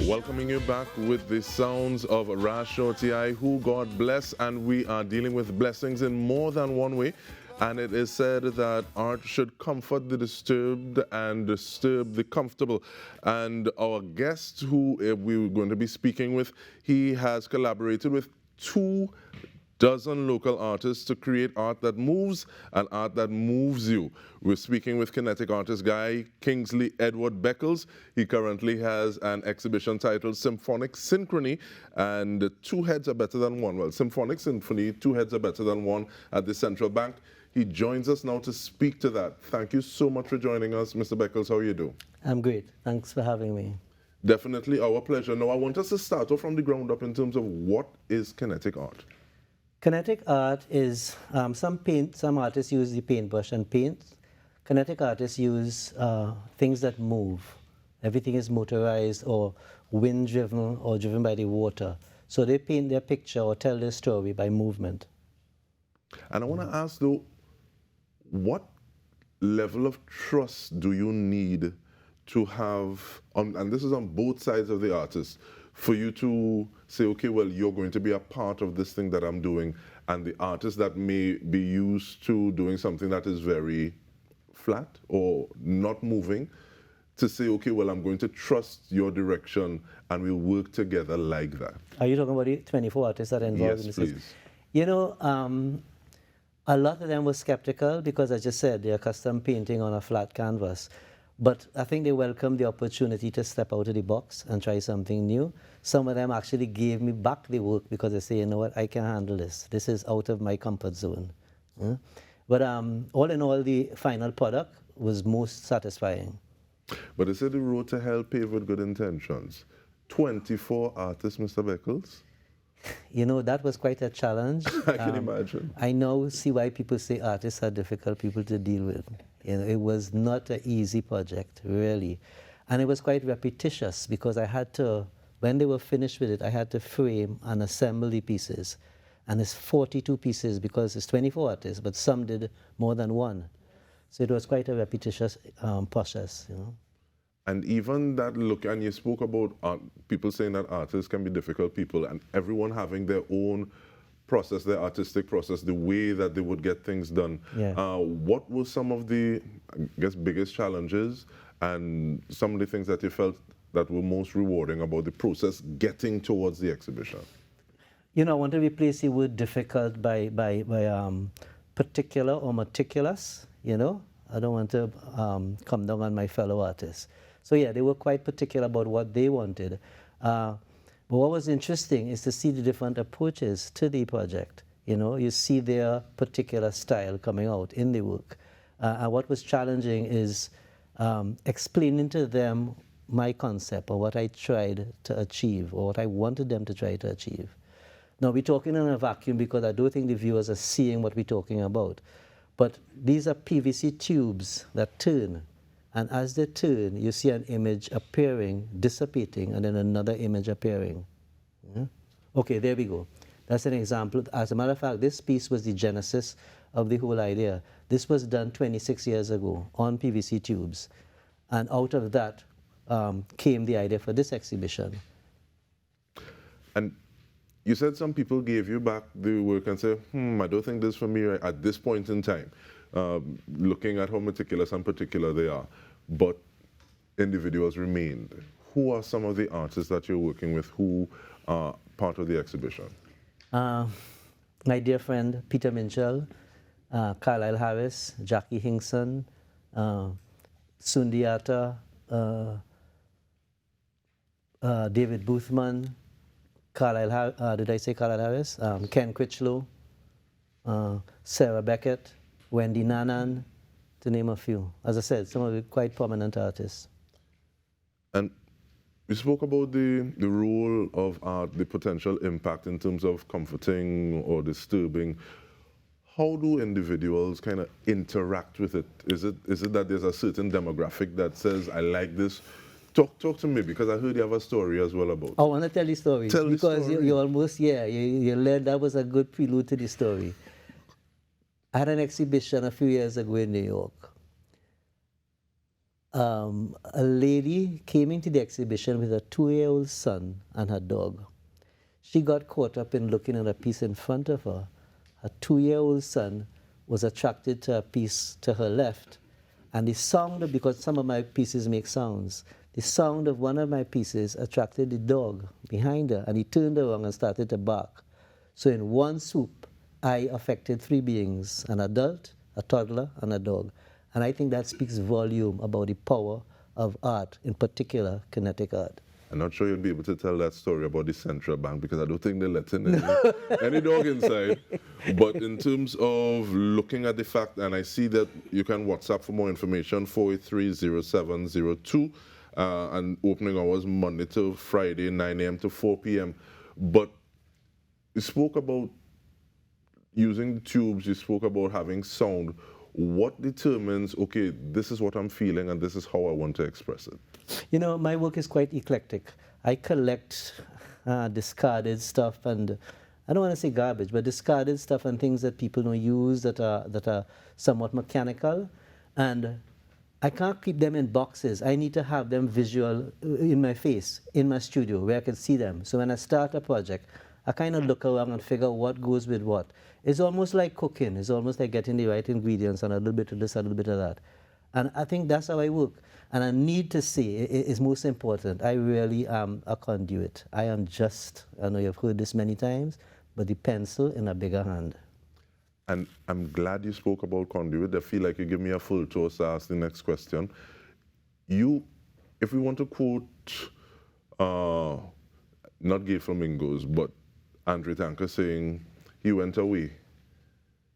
Welcoming you back with the sounds of Rasho T.I., who God bless, and we are dealing with blessings in more than one way. And it is said that art should comfort the disturbed and disturb the comfortable. And our guest, who we're going to be speaking with, he has collaborated with 24 local artists to create art that moves and art that moves you. We're speaking with Kinetic Artist guy Kingsley Edward Beckles. He currently has an exhibition titled Symphonic Synchrony, and two heads are better than one. Well, Symphonic Symphony, two heads are better than one at the Central Bank. He joins us now to speak to that. Thank you so much for joining us, Mr. Beckles. How are you doing? I'm great. Thanks for having me. Definitely our pleasure. Now, I want us to start off from the ground up in terms of what is kinetic art? Kinetic art is, some artists use the paintbrush and paint. Kinetic artists use things that move. Everything is motorized or wind-driven or driven by the water. So they paint their picture or tell their story by movement. And I want to ask, though, what level of trust do you need to have, and this is on both sides of the artist, for you to say, okay, well, you're going to be a part of this thing that I'm doing, and the artist that may be used to doing something that is very flat or not moving, to say, okay, well, I'm going to trust your direction and we'll work together like that. Are you talking about the 24 artists that are involved in this? Yes, please. You know, a lot of them were skeptical because, as I said, they're custom painting on a flat canvas. But I think they welcomed the opportunity to step out of the box and try something new. Some of them actually gave me back the work because they say, you know what, I can handle this. This is out of my comfort zone. But all in all, the final product was most satisfying. But they said the road to hell paved with good intentions. 24 artists, Mr. Beckles? You know, that was quite a challenge. I can imagine. I now see why people say artists are difficult people to deal with. You know, it was not an easy project, really. And it was quite repetitious because I had to, when they were finished with it, I had to frame and assemble the pieces. And it's 42 pieces because it's 24 artists, but some did more than one. So it was quite a repetitious process, you know. And even that look, and you spoke about people saying that artists can be difficult people, and everyone having their own process, their artistic process, the way that they would get things done. Yeah. What were some of the, I guess, biggest challenges and some of the things that you felt that were most rewarding about the process getting towards the exhibition? You know, I want to replace the word difficult by particular or meticulous, you know. I don't want to come down on my fellow artists. So yeah, they were quite particular about what they wanted. But what was interesting is to see the different approaches to the project. You know, you see their particular style coming out in the work. And what was challenging is explaining to them my concept or what I tried to achieve or what I wanted them to try to achieve. Now, we're talking in a vacuum because I don't think the viewers are seeing what we're talking about. But these are PVC tubes that turn. And as they turn, you see an image appearing, dissipating, and then another image appearing. Yeah? Okay, there we go. That's an example. As a matter of fact, this piece was the genesis of the whole idea. This was done 26 years ago on PVC tubes. And out of that came the idea for this exhibition. And you said some people gave you back the work and said, I don't think this is for me at this point in time. Looking at how meticulous and particular they are, but individuals remained. Who are some of the artists that you're working with who are part of the exhibition? My dear friend Peter Minchell, Carlisle Harris, Jackie Hinkson, Sundiata, David Boothman, did I say Carlisle Harris? Ken Critchlow, Sarah Beckett, Wendy Nanan, to name a few. As I said, some of the quite prominent artists. And you spoke about the role of art, the potential impact in terms of comforting or disturbing. How do individuals kind of interact with it? Is it that there's a certain demographic that says, I like this? Talk to me, because I heard you have a story as well about it. I want to tell the story. Tell because the story. You almost, yeah, you led, that was a good prelude to the story. I had an exhibition a few years ago in New York. A lady came into the exhibition with a 2-year-old son and her dog. She got caught up in looking at a piece in front of her. Her 2-year-old son was attracted to a piece to her left, and the sound, because some of my pieces make sounds, the sound of one of my pieces attracted the dog behind her, and he turned around and started to bark. So in one swoop, I affected 3 beings, an adult, a toddler, and a dog. And I think that speaks volume about the power of art, in particular kinetic art. I'm not sure you'll be able to tell that story about the central bank because I don't think they let in any dog inside. But in terms of looking at the fact, and I see that you can WhatsApp for more information, 483-0702, and opening hours Monday to Friday, 9 a.m. to 4 p.m. But you spoke about using the tubes, you spoke about having sound. What determines, okay, this is what I'm feeling and this is how I want to express it? You know, my work is quite eclectic. I collect discarded stuff, and I don't want to say garbage, but discarded stuff and things that people don't use that are somewhat mechanical. And I can't keep them in boxes. I need to have them visual in my face, in my studio, where I can see them. So when I start a project, I kind of look around and figure out what goes with what. It's almost like cooking. It's almost like getting the right ingredients and a little bit of this, a little bit of that. And I think that's how I work. And I need to say, it's most important, I really am a conduit. I am just, I know you've heard this many times, but the pencil in a bigger hand. And I'm glad you spoke about conduit. I feel like you give me a full toast to ask the next question. If we want to quote, not Gay Flamingos, but Andre Tanker saying, he went away,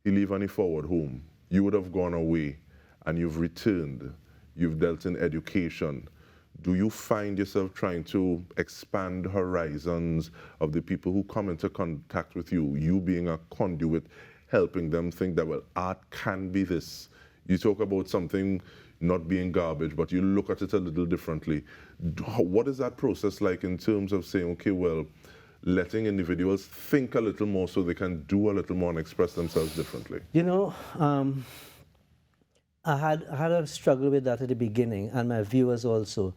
he leave and he forward home. You would have gone away and you've returned. You've dealt in education. Do you find yourself trying to expand horizons of the people who come into contact with you, you being a conduit, helping them think that, well, art can be this? You talk about something not being garbage, but you look at it a little differently. What is that process like in terms of saying, okay, well, letting individuals think a little more so they can do a little more and express themselves differently? You know, I had a struggle with that at the beginning, and my viewers also.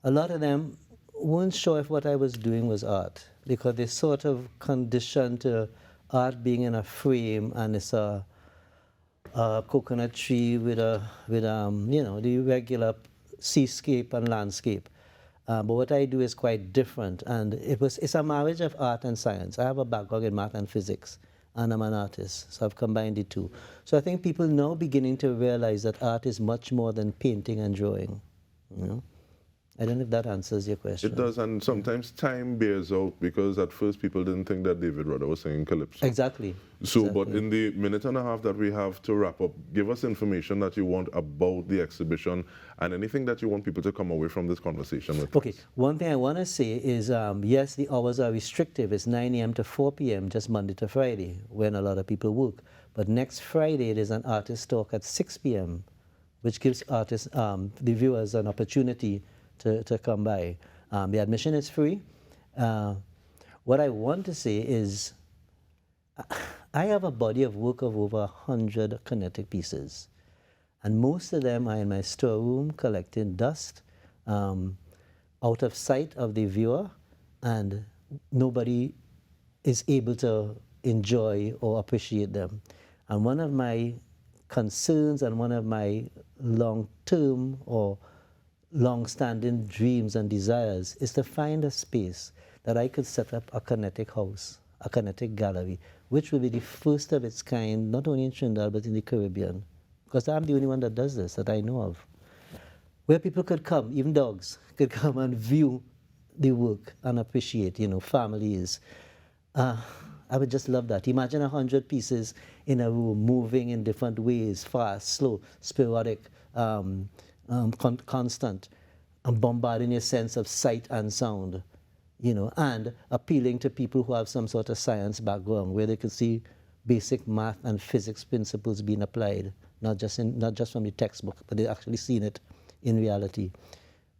A lot of them weren't sure if what I was doing was art, because they sort of conditioned to art being in a frame, and it's a coconut tree with you know, the regular seascape and landscape. But what I do is quite different, and it's a marriage of art and science. I have a background in math and physics, and I'm an artist, so I've combined the two. So I think people now beginning to realize that art is much more than painting and drawing. You know? I don't know if that answers your question. It does, and sometimes time bears out, because at first people didn't think that David Rudder was singing Calypso. Exactly. So, exactly. But in the minute and a half that we have to wrap up, give us information that you want about the exhibition and anything that you want people to come away from this conversation with. Okay, one thing I want to say is, yes, the hours are restrictive. It's 9 a.m. to 4 p.m., just Monday to Friday, when a lot of people work. But next Friday, there's an artist talk at 6 p.m., which gives artists, the viewers, an opportunity to come by. The admission is free. What I want to say is, I have a body of work of over 100 kinetic pieces, and most of them are in my storeroom collecting dust, out of sight of the viewer, and nobody is able to enjoy or appreciate them. And one of my concerns and one of my long-term or long-standing dreams and desires is to find a space that I could set up a kinetic house, a kinetic gallery, which will be the first of its kind, not only in Trinidad, but in the Caribbean. Because I'm the only one that does this, that I know of. Where people could come, even dogs, could come and view the work and appreciate, you know, families. I would just love that. Imagine 100 pieces in a room, moving in different ways, fast, slow, sporadic, constant, and bombarding your sense of sight and sound, you know, and appealing to people who have some sort of science background, where they could see basic math and physics principles being applied, not just from the textbook, but they've actually seen it in reality.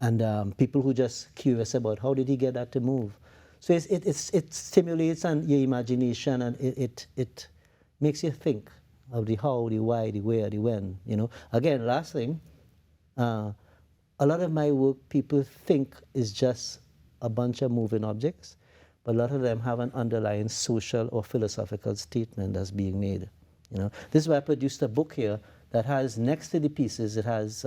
And people who just curious about how did he get that to move. So it stimulates your imagination, and it makes you think of the how, the why, the where, the when, you know. Again, last thing, a lot of my work people think is just a bunch of moving objects, but a lot of them have an underlying social or philosophical statement that's being made. You know, this is why I produced a book here that has, next to the pieces, it has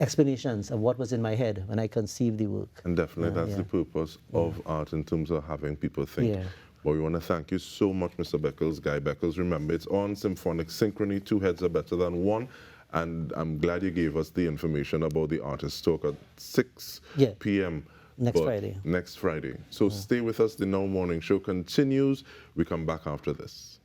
explanations of what was in my head when I conceived the work. And definitely that's the purpose of art in terms of having people think. Yeah. But we want to thank you so much, Mr. Beckles, Guy Beckles. Remember, it's on Symphonic Synchrony, 2 heads are better than 1. And I'm glad you gave us the information about the artist talk at 6 p.m. Next Friday. Next Friday. So stay with us. The Now Morning Show continues. We come back after this.